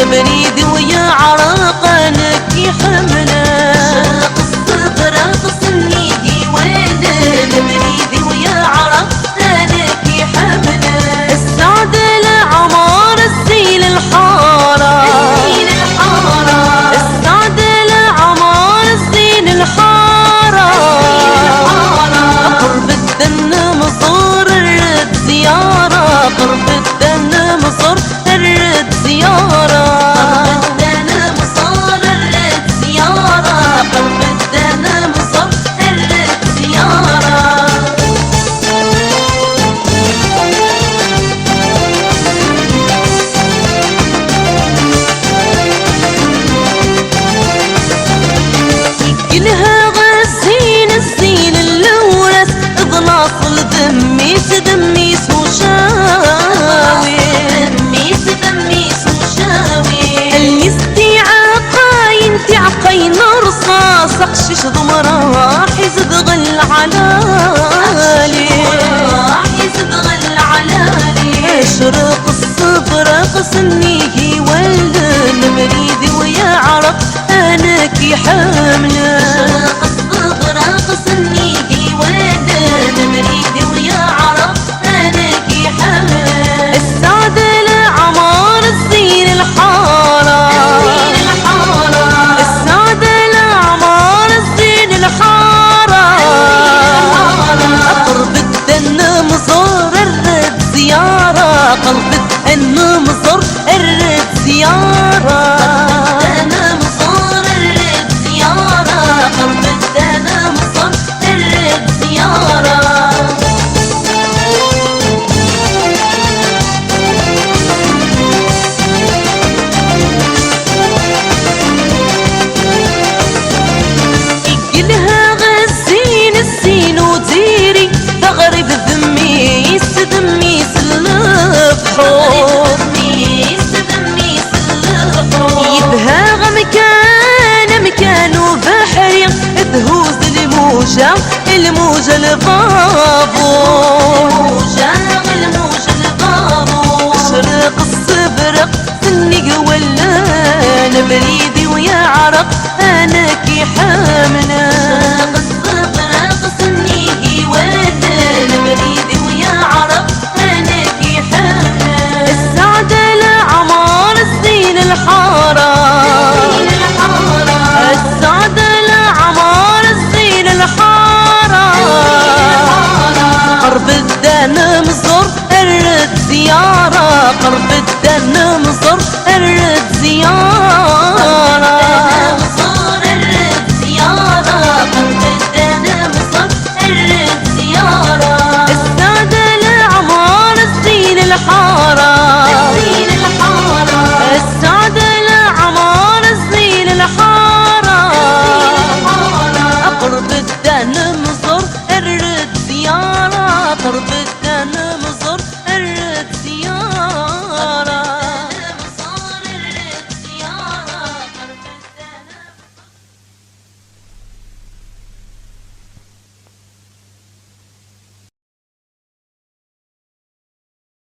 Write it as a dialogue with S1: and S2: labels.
S1: المريد ويا عراقانك يحمله شرق الصبر غصني ولد المريد ويا عراقانك يحمله السعد العمار الزين الحارة السعد العمار الزين الحارة قرب الدن مصور الرد زيارة قرب الدن مصور الرد زيارة قرب الدن مصور الرد زيارة قرب الدن مصور الرد زيارة كلها غزين الزين اللورس اضلاف دميس دميس وشاوي دميس دميس وشاوي الاستيعاقين تعقين رصاص اقشش ضمرا حزب غل علالي حزب غل علالي اشرق الصبر غصنيه ولد المريد ويا عرق انك حامله شرق الصبر غصنيه ولد المريد ويا عرق انك حامله السعد العمار الزين الحاره السعد العمار الزين الحاره قرب الدن مزور الرد زياره قرب الدن مزور الرد زياره دميس البحور يبهى مكانه بحري تهوز الموجة الموجة البابور شرق الصبر سني ولا بريدي ويا عرق انك حامله شرق الصبر سني ولا بريدي ويا عرق انك حامله السعد العمار الزين الحاره السعد العمار الزين الحاره قرب الدن مصر الرد زياره قرب الدن مصر الرد زياره